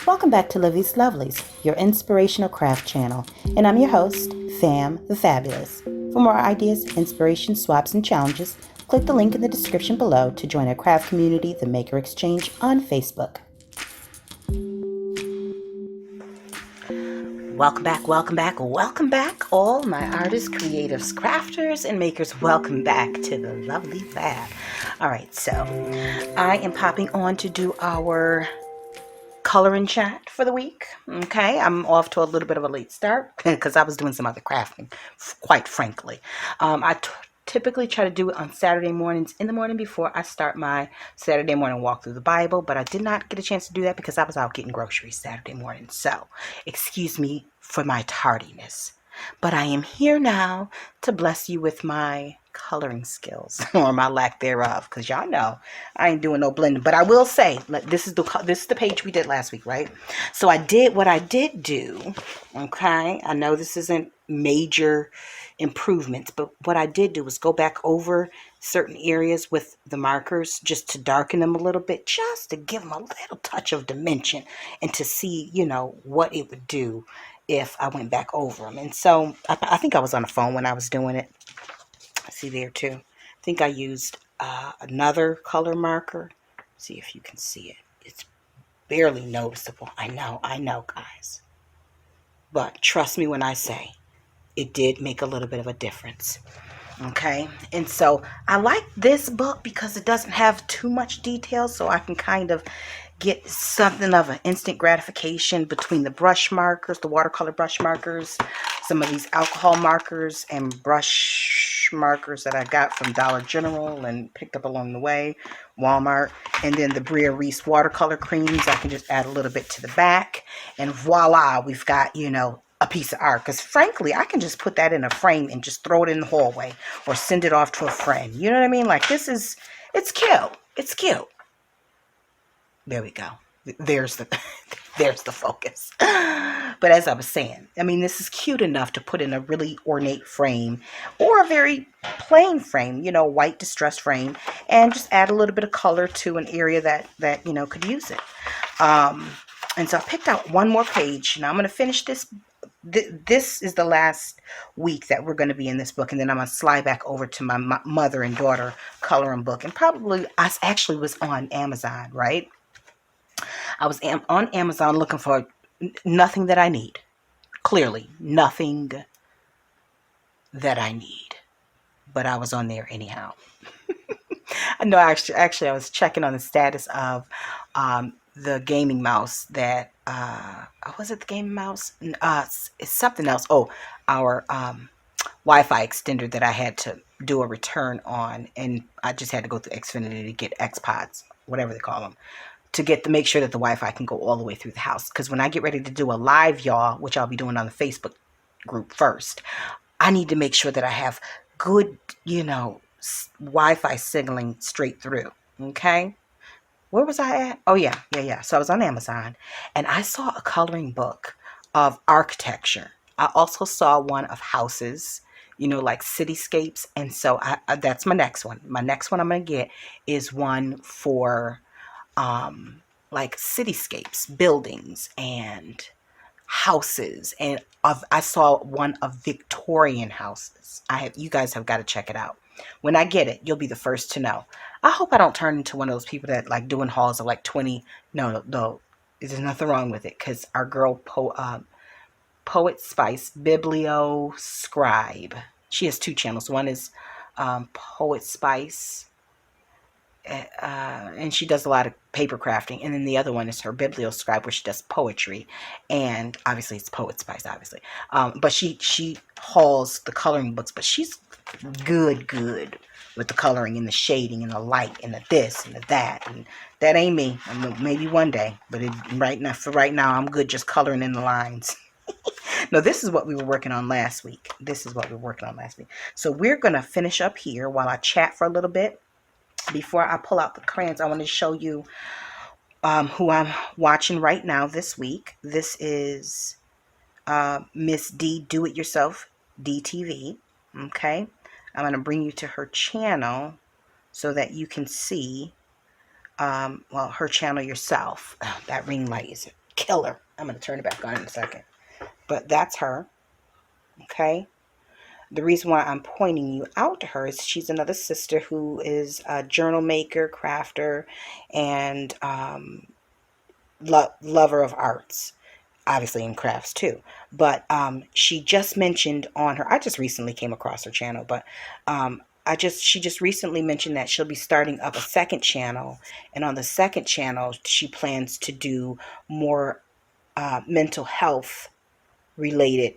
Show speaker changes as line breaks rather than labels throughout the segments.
Welcome back to Livie'S Lovelies, your inspirational craft channel, and I'm your host, Fam the Fabulous. For more ideas, inspiration, swaps, and challenges, click the link in the description below to join our craft community, the Maker Exchange, on Facebook. Welcome back, all my artists, creatives, crafters, and makers. Welcome back to the lovely fab. All right, so I am popping on to do our coloring chat for the week. Okay, I'm off to a little bit of a late start because I was doing some other crafting, quite frankly. I typically try to do it on Saturday mornings in the morning before I start my Saturday morning walk through the Bible, but I did not get a chance to do that because I was out getting groceries Saturday morning. So excuse me for my tardiness, but I am here now to bless you with my coloring skills or my lack thereof, because y'all know I ain't doing no blending. But I will say, this is the page we did last week, right? So I did what I did do. Okay, I know this isn't major improvements, but what I did do was go back over certain areas with the markers just to darken them a little bit, just to give them a little touch of dimension and to see, what it would do if I went back over them. And so I think I was on the phone when I was doing it. See there too. I think I used another color marker. See if you can see it. It's barely noticeable. I know, guys. But trust me when I say it did make a little bit of a difference. Okay, and so I like this book because it doesn't have too much detail, so I can kind of get something of an instant gratification between the brush markers, the watercolor brush markers, some of these alcohol markers and brush markers that I got from Dollar General and picked up along the way, Walmart, and then the Brea Reese watercolor creams. I can just add a little bit to the back, and voila, we've got, a piece of art. Because frankly, I can just put that in a frame and just throw it in the hallway or send it off to a friend. You know what I mean? Like, it's cute. It's cute. There we go. There's the there's the focus. But as I was saying, I mean, this is cute enough to put in a really ornate frame or a very plain frame, white distressed frame, and just add a little bit of color to an area that could use it. And so I picked out one more page. Now I'm going to finish this. This is the last week that we're going to be in this book, and then I'm going to slide back over to my mother and daughter coloring book. And probably I actually was on Amazon, right? I was on Amazon looking for nothing that I need. Clearly, nothing that I need. But I was on there anyhow. No, actually, I was checking on the status of the gaming mouse that was it the gaming mouse? It's something else. Oh, our Wi-Fi extender that I had to do a return on, and I just had to go through Xfinity to get XPods, whatever they call them, to make sure that the Wi-Fi can go all the way through the house. Because when I get ready to do a live, y'all, which I'll be doing on the Facebook group first, I need to make sure that I have good, Wi-Fi signaling straight through. Okay. Where was I at? Oh, yeah. So I was on Amazon, and I saw a coloring book of architecture. I also saw one of houses, like cityscapes. And so that's my next one. My next one I'm going to get is one for like cityscapes, buildings, and houses. And I saw one of Victorian houses. You guys have got to check it out. When I get it, you'll be the first to know. I hope I don't turn into one of those people that like doing hauls of like 20. No. There's nothing wrong with it, because our girl Poet Spice, Biblio Scribe, she has two channels. One is Poet Spice, and she does a lot of paper crafting, and then the other one is her Biblioscribe, where she does poetry, and obviously it's Poet Spice, obviously. But she hauls the coloring books, but she's good with the coloring and the shading and the light and the this and the that, and that ain't me. I mean, maybe one day, but right now I'm good just coloring in the lines. No, this is what we were working on last week. So we're gonna finish up here while I chat for a little bit. Before I pull out the crayons, I want to show you who I'm watching right now this week. This is Miss D Do It Yourself DTV. Okay, I'm going to bring you to her channel so that you can see her channel yourself. That ring light is killer. I'm going to turn it back on in a second. But that's her. Okay. The reason why I'm pointing you out to her is she's another sister who is a journal maker, crafter, and lover of arts, obviously in crafts too. But she just mentioned on her, I just recently came across her channel, but she just recently mentioned that she'll be starting up a second channel, and on the second channel she plans to do more mental health related,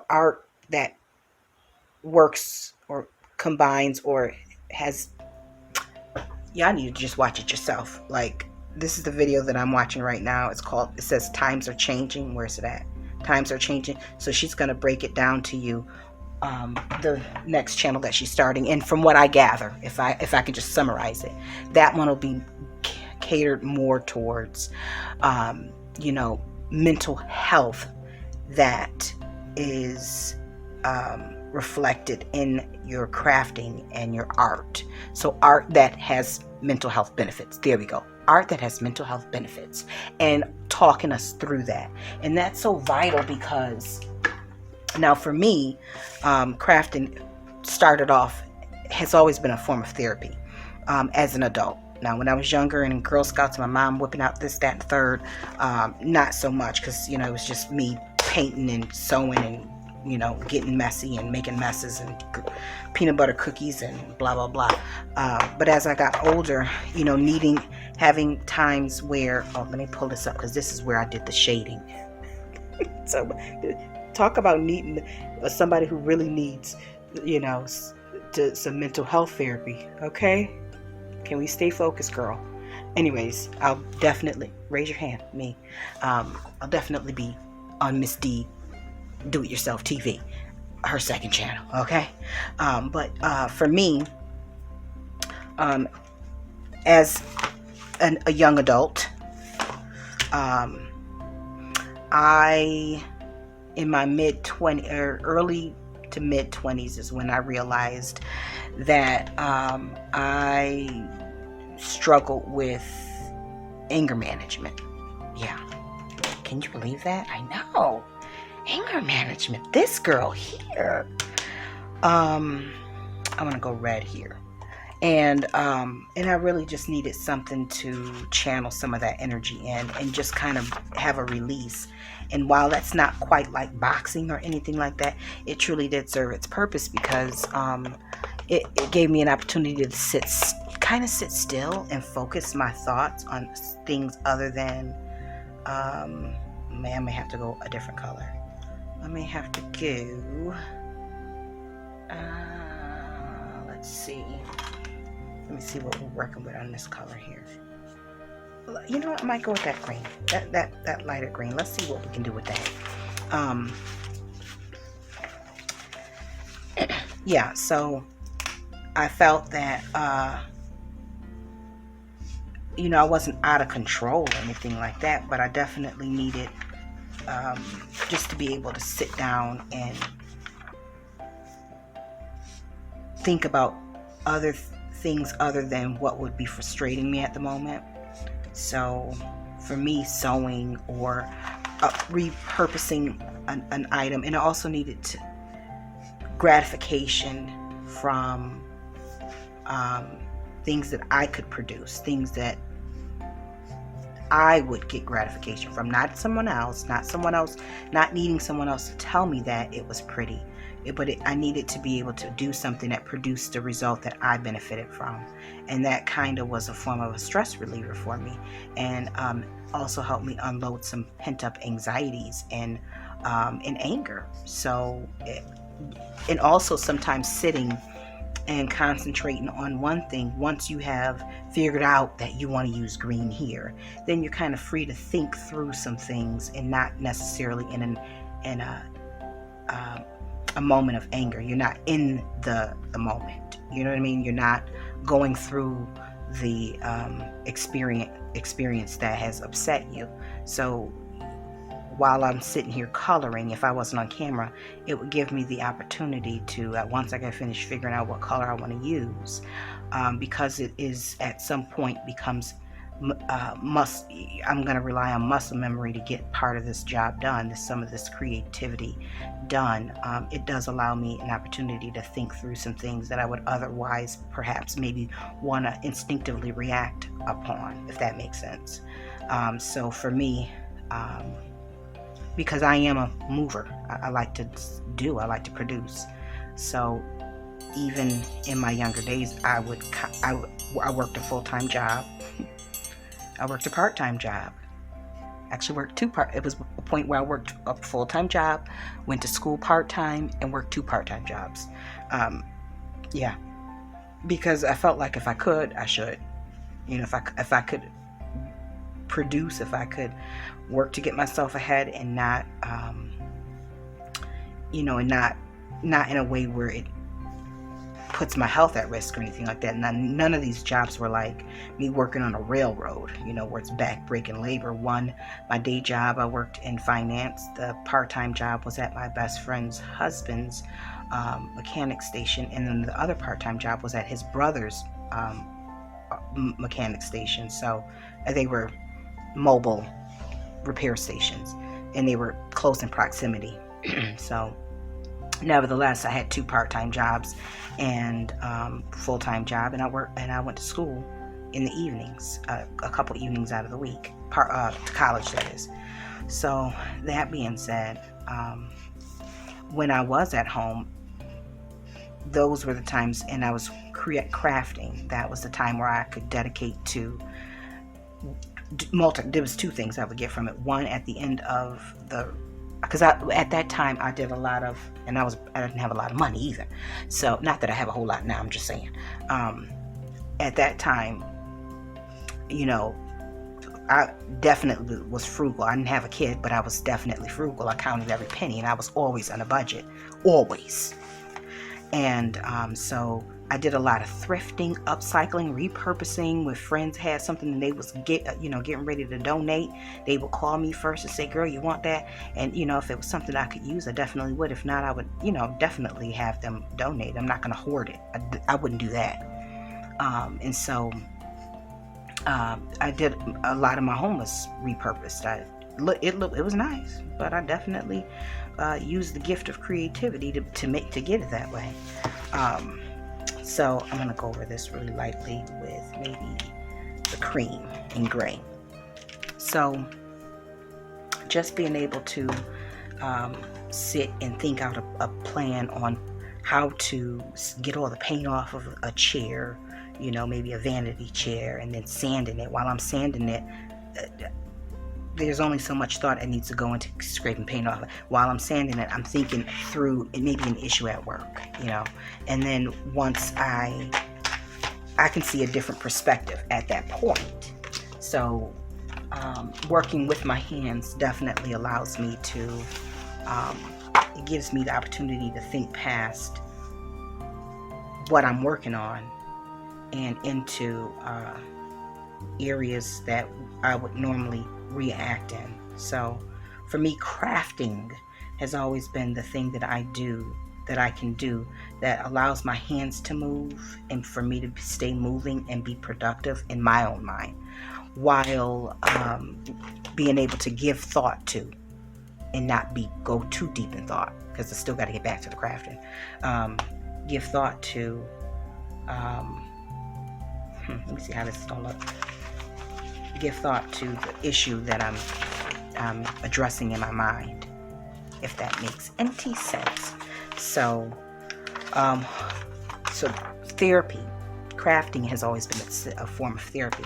art that works or combines or has, y'all need to just watch it yourself. Like, this is the video that I'm watching right now. It says Times Are Changing. Where's it at? Times Are Changing. So she's going to break it down to you, the next channel that she's starting. And from what I gather, if I could just summarize it, that one will be catered more towards, mental health that is reflected in your crafting and your art. So art that has mental health benefits. There we go. Art that has mental health benefits, and talking us through that. And that's so vital because now for me, crafting started off, has always been a form of therapy as an adult. Now, when I was younger and in Girl Scouts, my mom whipping out this, that, and the third, not so much, because, it was just me painting and sewing and, getting messy and making messes and peanut butter cookies and blah, blah, blah. But as I got older, having times where, let me pull this up because this is where I did the shading. So talk about needing somebody who really needs, some mental health therapy. Okay. Can we stay focused, girl? Anyways, I'll definitely raise your hand. Me. I'll definitely be on Miss D Do-It-Yourself TV, her second channel. Okay. But for me, as a young adult, I, in my early to mid 20s is when I realized that I struggled with anger management. Yeah. Can you believe that? I know. Anger management. This girl here. I'm gonna go red here. And I really just needed something to channel some of that energy in and just kind of have a release. And while that's not quite like boxing or anything like that, it truly did serve its purpose because it gave me an opportunity to sit still and focus my thoughts on things other than, I may have to go a different color. I may have to go, let's see. Let me see what we're working with on this color here. You know what? I might go with that green. That lighter green. Let's see what we can do with that. Yeah, so I felt that, I wasn't out of control or anything like that, but I definitely needed just to be able to sit down and think about other things other than what would be frustrating me at the moment. So for me, sewing or repurposing an item, and I also needed gratification from things that I could produce, things that I would get gratification from, not someone else, not needing someone else to tell me that it was pretty. I needed to be able to do something that produced the result that I benefited from. And that kind of was a form of a stress reliever for me. And also helped me unload some pent-up anxieties and anger. So, and also sometimes sitting and concentrating on one thing. Once you have figured out that you want to use green here, then you're kind of free to think through some things and not necessarily in a moment of anger. You're not in the moment. You know what I mean? You're not going through the experience that has upset you. So while I'm sitting here coloring, if I wasn't on camera, it would give me the opportunity to, once I get finished figuring out what color I want to use, because it is at some point becomes I'm going to rely on muscle memory to get part of this job done, some of this creativity done. It does allow me an opportunity to think through some things that I would otherwise perhaps maybe want to instinctively react upon, if that makes sense. So for me, because I am a mover, I like to I like to produce. So even in my younger days, I worked a full-time job. I worked a part-time job. Actually worked it was a point where I worked a full-time job, went to school part-time, and worked 2 part-time jobs. Yeah, because I felt like if I could, I should. If I could produce, if I could work to get myself ahead, and not, and not in a way where it puts my health at risk or anything like that. None of these jobs were like me working on a railroad, where it's back-breaking labor. My day job, I worked in finance. The part-time job was at my best friend's husband's mechanic station, and then the other part-time job was at his brother's mechanic station. So they were mobile repair stations, and they were close in proximity. So nevertheless, I had 2 part-time jobs and full-time job, and I went to school in the evenings, a couple evenings out of the week, to college, that is. So that being said, when I was at home, those were the times, and I was crafting. That was the time where I could dedicate to there was 2 things I would get from it. One, at the end of because at that time I did a lot of, and I didn't have a lot of money either. So not that I have a whole lot now, I'm just saying. At that time, I definitely was frugal. I didn't have a kid, but I was definitely frugal. I counted every penny, and I was always on a budget, always. And so I did a lot of thrifting, upcycling, repurposing. When friends had something and they was getting ready to donate, they would call me first and say, "Girl, you want that?" And if it was something I could use, I definitely would. If not, I would definitely have them donate. I'm not going to hoard it. I wouldn't do that. And so I did a lot of my home was repurposed. It was nice, but I definitely used the gift of creativity to get it that way. So I'm going to go over this really lightly with maybe the cream and gray. So just being able to sit and think out a plan on how to get all the paint off of a chair, maybe a vanity chair, and then sanding it. While I'm sanding it, there's only so much thought that needs to go into scraping paint off. While I'm sanding it, I'm thinking through it may be an issue at work, and then once I can see a different perspective at that point. So working with my hands definitely allows me to, it gives me the opportunity to think past what I'm working on and into areas that I would normally react in. So for me, crafting has always been the thing that I can do that allows my hands to move and for me to stay moving and be productive in my own mind, while being able to give thought to and not go too deep in thought, because I still got to get back to the crafting. Give thought to let me see how this is going to look. Give thought to the issue that I'm addressing in my mind, if that makes any sense. So therapy, crafting has always been a form of therapy.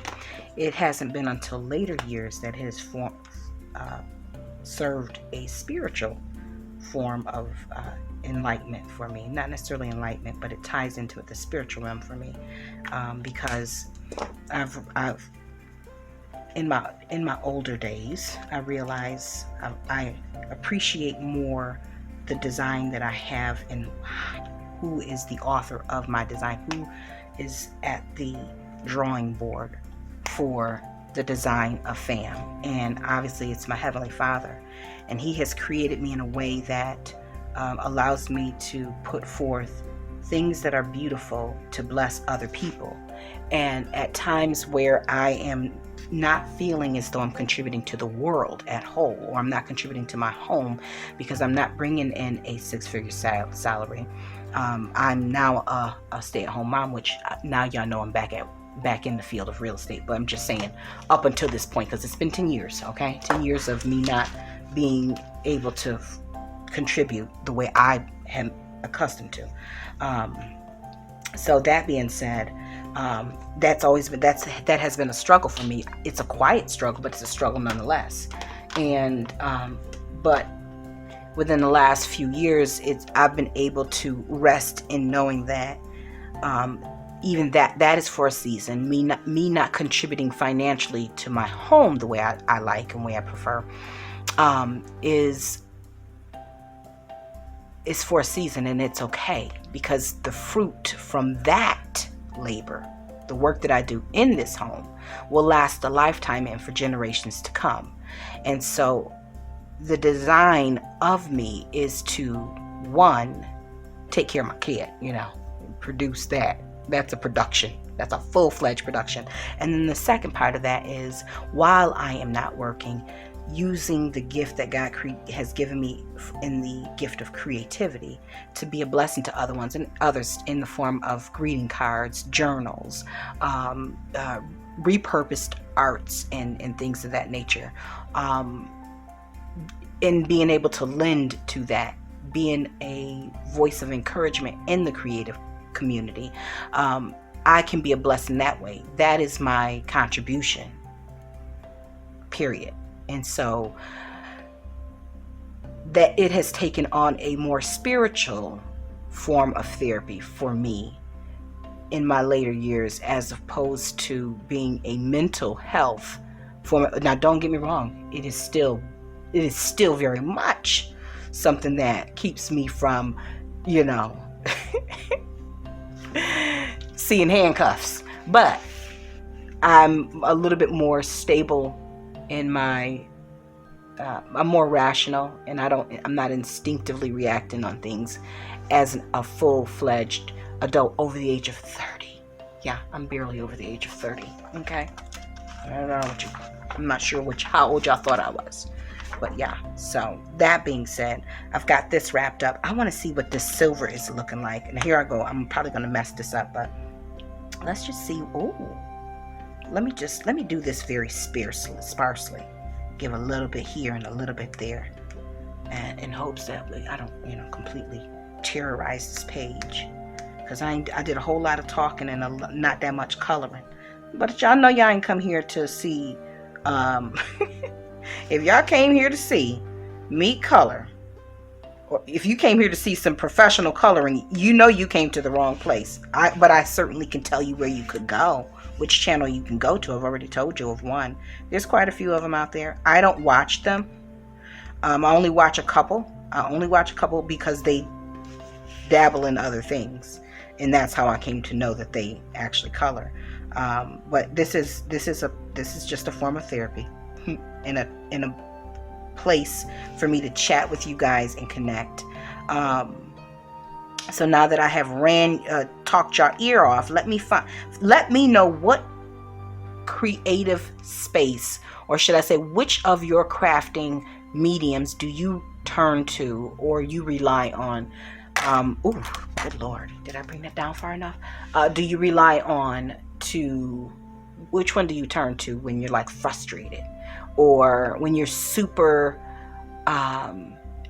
It hasn't been until later years that it has served a spiritual form of enlightenment for me. Not necessarily enlightenment, but it ties into the spiritual realm for me, because I've in my older days, I realize I appreciate more the design that I have and who is the author of my design, who is at the drawing board for the design of FAM. And obviously it's my Heavenly Father, and He has created me in a way that allows me to put forth things that are beautiful to bless other people. And at times where I am not feeling as though I'm contributing to the world at whole, or I'm not contributing to my home because I'm not bringing in a six-figure salary. I'm now a stay-at-home mom, which now y'all know I'm back in the field of real estate. But I'm just saying, up until this point, because it's been 10 years, okay? 10 years of me not being able to contribute the way I am accustomed to. So that being said, that has been a struggle for me. It's a quiet struggle, but it's a struggle nonetheless. And but within the last few years, I've been able to rest in knowing that even that is for a season. Me not contributing financially to my home the way I like and the way I prefer is for a season, and it's okay, because the fruit from that labor, the work that I do in this home, will last a lifetime and for generations to come. And so the design of me is to, one, take care of my kid, produce that. That's a production. That's a full-fledged production. And then the second part of that is, while I am not working, using the gift that God has given me in the gift of creativity to be a blessing to others in the form of greeting cards, journals, repurposed arts, and things of that nature. And being able to lend to that, being a voice of encouragement in the creative community, I can be a blessing that way. That is my contribution, period. And so that it has taken on a more spiritual form of therapy for me in my later years, as opposed to being a mental health form. Now, don't get me wrong, it is still very much something that keeps me from, seeing handcuffs. But I'm a little bit more stable in my I'm more rational, and I'm not instinctively reacting on things as a full-fledged adult over the age of 30. Yeah, I'm barely over the age of 30. Okay, I don't know I'm not sure how old y'all thought I was, but yeah. So that being said, I've got this wrapped up. I want to see what this silver is looking like, and here I go. I'm probably going to mess this up, but let's just see. Let me do this very sparsely. Give a little bit here and a little bit there, and in hopes that I don't, completely terrorize this page, because I did a whole lot of talking and not that much coloring. But y'all know y'all ain't come here to see. If y'all came here to see me color, or if you came here to see some professional coloring, you came to the wrong place. But I certainly can tell you where you could go, which channel you can go to. I've already told you of one. There's quite a few of them out there. I don't watch them. I only watch a couple. Because they dabble in other things, and that's how I came to know that they actually color. But this is just a form of therapy, in a place for me to chat with you guys and connect. So now that I have talked your ear off, let me know what creative space, or should I say, which of your crafting mediums do you turn to or you rely on? Good Lord, did I bring that down far enough? Do you rely on which one do you turn to when you're like frustrated, or when you're super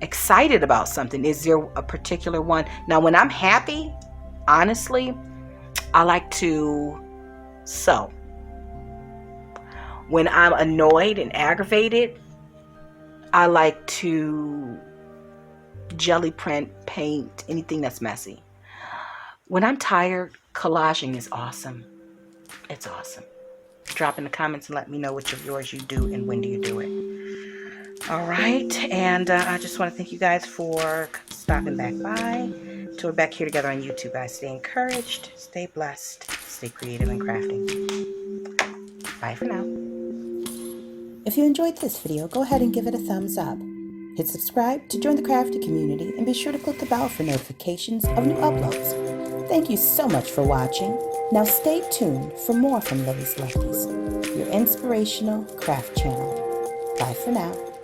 excited about something? Is there a particular one? Now, when I'm happy, honestly, I like to sew. When I'm annoyed and aggravated, I like to jelly print, paint, anything that's messy. When I'm tired, collaging is awesome. It's awesome. Drop in the comments and let me know which of yours you do and when do you do it. All right, and I just want to thank you guys for stopping back by. Till we're back here together on YouTube, guys. Stay encouraged, stay blessed, stay creative and crafting. Bye for now. If you enjoyed this video, go ahead and give it a thumbs up. Hit subscribe to join the crafty community, and be sure to click the bell for notifications of new uploads. Thank you so much for watching. Now stay tuned for more from Livie'S Lovelies, your inspirational craft channel. Bye for now.